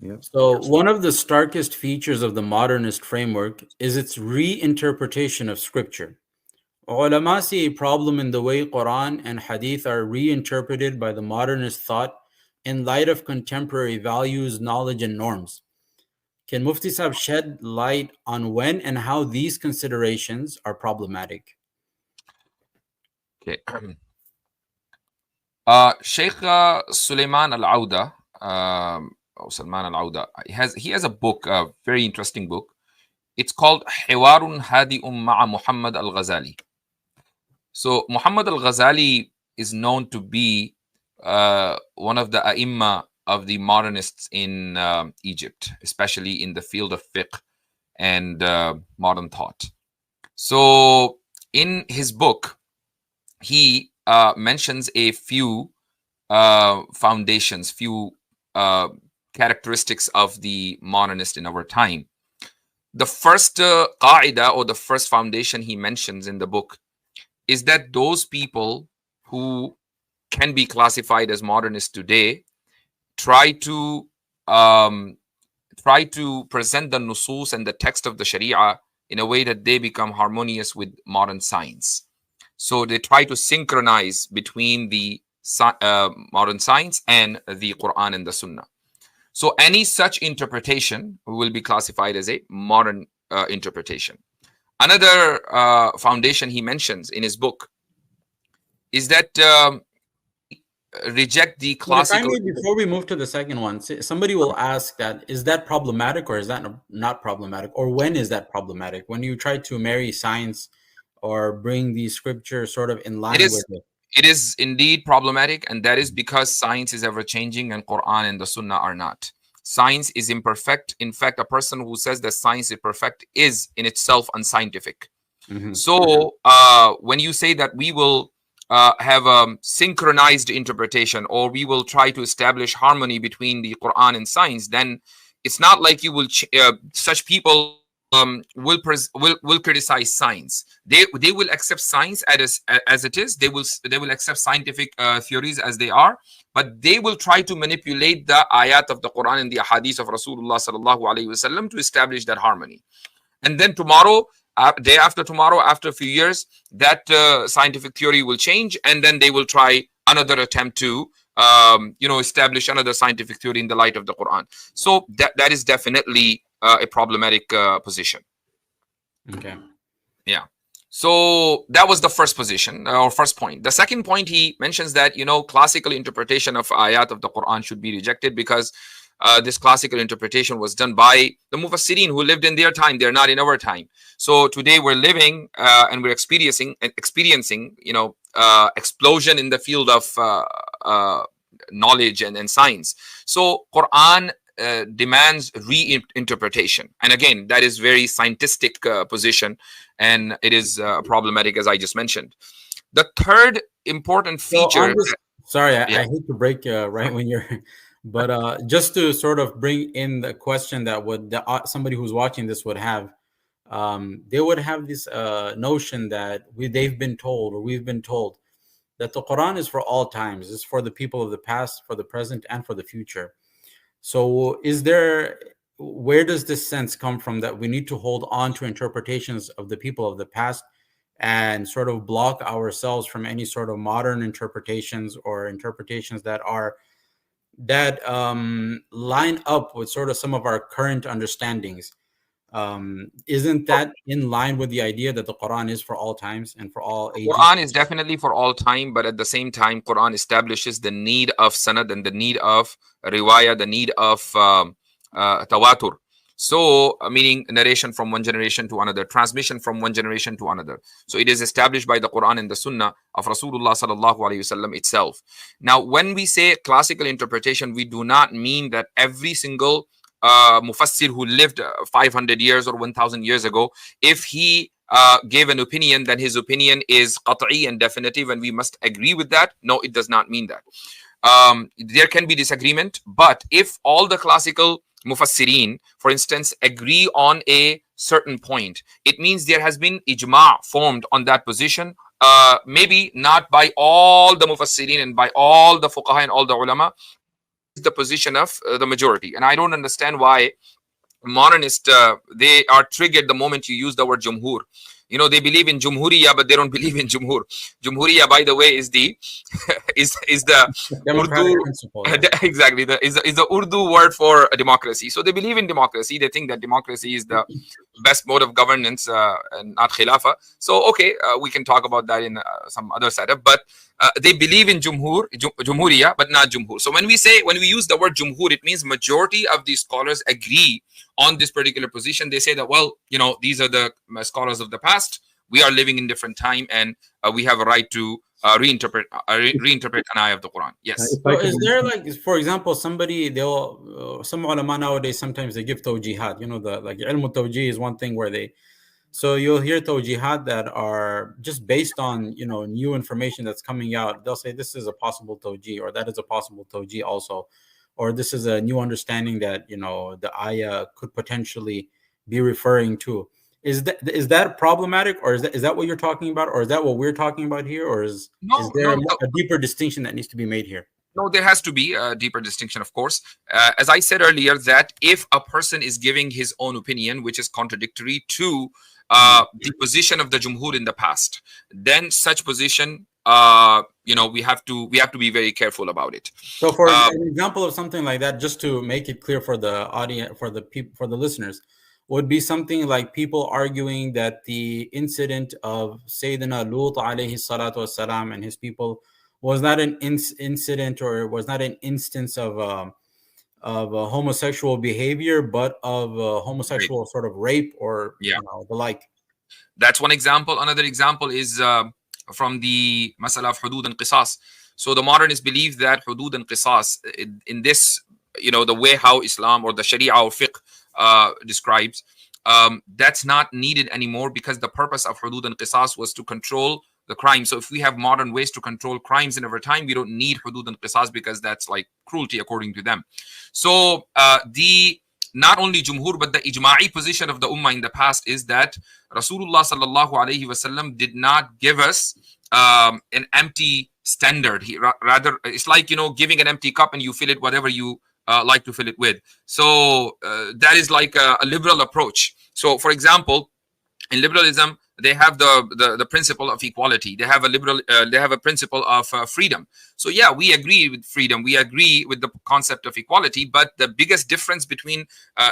Yeah. So, one of the starkest features of the modernist framework is its reinterpretation of scripture. Ulama see a problem in the way Quran and Hadith are reinterpreted by the modernist thought in light of contemporary values, knowledge, and norms. Can Mufti Saab shed light on when and how these considerations are problematic? Okay. Sheikh Suleiman Al-Auda, or Salman Al-Auda, he has a book, a very interesting book. It's called Hiwarun Hadi'um Ma'a Muhammad Al-Ghazali. So Muhammad Al-Ghazali is known to be one of the A'imma of the modernists in Egypt, especially in the field of fiqh and modern thought. So in his book, he mentions a few foundations, few characteristics of the modernist in our time. The first qaida, or the first foundation he mentions in the book, is that those people who can be classified as modernists today try to present the nusus and the text of the Sharia in a way that they become harmonious with modern science. So they try to synchronize between the modern science and the Quran and the Sunnah. So any such interpretation will be classified as a modern interpretation. Another foundation he mentions in his book is that reject the But if I classical. may, before we move to the second one, somebody will ask that, is that problematic or is that not problematic? Or when is that problematic? When you try to marry science or bring the scripture sort of in It line with is it? it is indeed problematic, and that is because science is ever changing and Quran and the Sunnah are not. Science is imperfect. In fact, a person who says that science is perfect is in itself unscientific. Mm-hmm. So when you say that we will have a synchronized interpretation, or we will try to establish harmony between the Quran and science, then it's not like you will such people will criticize science. They will accept science as it is. They will accept scientific theories as they are, but they will try to manipulate the ayat of the Quran and the hadith of Rasulullah sallallahu alaihi wasallam to establish that harmony. And then tomorrow, day after tomorrow, after a few years, that scientific theory will change, and then they will try another attempt to establish another scientific theory in the light of the Quran. So that is definitely a problematic position. Okay. Yeah. So that was the first position, or first point. The second point, he mentions that classical interpretation of ayat of the Quran should be rejected because this classical interpretation was done by the Mufassirin who lived in their time. They're not in our time. So today we're living and we're experiencing explosion in the field of knowledge and science. So Quran demands reinterpretation, and again, that is very scientific position, and it is problematic, as I just mentioned. The third important feature. Sorry, I Yeah. hate to break right when you're, but just to sort of bring in the question that somebody who's watching this would have, they would have this notion that they've been told, or we've been told, that the Quran is for all times. It's for the people of the past, for the present, and for the future. So where does this sense come from that we need to hold on to interpretations of the people of the past and sort of block ourselves from any sort of modern interpretations, or interpretations that line up with sort of some of our current understandings? Isn't that in line with the idea that the Quran is for all times and for all ages? Quran is definitely for all time, but at the same time, Quran establishes the need of sanad and the need of riwayah, the need of tawatur. So, meaning narration from one generation to another, transmission from one generation to another. So it is established by the Quran and the Sunnah of Rasulullah sallallahu alaihi wasallam itself. Now, when we say classical interpretation, we do not mean that every single mufassir who lived 500 years or 1,000 years ago, if he gave an opinion, then his opinion is qat'i and definitive, and we must agree with that. No, it does not mean that. There can be disagreement, but if all the classical mufassirin, for instance, agree on a certain point, it means there has been ijma' formed on that position. Maybe not by all the mufassirin and by all the fuqaha and all the ulama, the position of the majority. And I don't understand why Modernist, they are triggered the moment you use the word jumhur. You know, they believe in jumhuriya, but they don't believe in jumhur. Jumhuriya, by the way, is the is the Democratic Urdu principle. Yeah. exactly is the Urdu word for a democracy. So they believe in democracy. They think that democracy is the best mode of governance, and not khilafa. So okay, we can talk about that in some other setup. But they believe in jumhuriya, but not jumhur. So when we use the word jumhur, it means majority of these scholars agree on this particular position. They say that, well, you know, these are the scholars of the past. We are living in different time, and we have a right to reinterpret an ayah of the Quran. Yes. So is there, like, for example, somebody, they'll some ulama nowadays, sometimes they give tawjihat. You know, the like ilm al-tawjih is one thing where they, so you'll hear tawjihat that are just based on, you know, new information that's coming out. They'll say this is a possible tawjih, or that is a possible tawjih also, or this is a new understanding that, you know, the ayah could potentially be referring to. Is that problematic, or is that what you're talking about, or is that what we're talking about here, or is there a deeper distinction that needs to be made here? No, there has to be a deeper distinction, of course. As I said earlier, that if a person is giving his own opinion, which is contradictory to the position of the Jumhur in the past, then such position, you know, we have to be very careful about it. So, for an example of something like that, just to make it clear for the audience, for the people, for the listeners, would be something like people arguing that the incident of Sayyidina Lut alayhi salatu wasalam and his people was not an incident, or was not an instance of homosexual behavior, but of homosexual sort of rape, or you know, the like. That's one example. Another example is from the masala of hudud and qisas. So the modernists believe that hudud and qisas, in this, you know, the way how Islam or the Sharia or fiqh describes, that's not needed anymore, because the purpose of hudud and qisas was to control the crime. So if we have modern ways to control crimes in our time, we don't need hudud and qisas, because that's like cruelty according to them. So the not only jumhur, but the ijma'i position of the ummah in the past is that Rasulullah sallallahu alaihi wasallam did not give us an empty standard. Rather, it's like, you know, giving an empty cup and you fill it whatever you like to fill it with. So that is like a liberal approach. So for example, in liberalism, they have the principle of equality. They have a principle of freedom. So yeah, we agree with freedom. We agree with the concept of equality. But the biggest difference between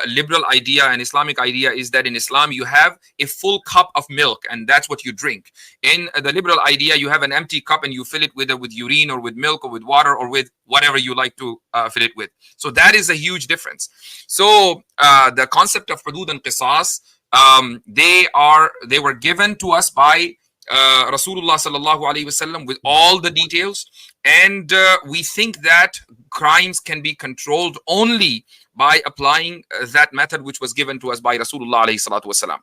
liberal idea and Islamic idea is that in Islam you have a full cup of milk, and that's what you drink. In the liberal idea, you have an empty cup and you fill it with urine or with milk or with water or with whatever you like to fill it with. So that is a huge difference. So the concept of hudud and qisas, they were given to us by Rasulullah sallallahu alaihi wasallam with all the details, and we think that crimes can be controlled only by applying that method which was given to us by Rasulullah alayhi salatu wasalam.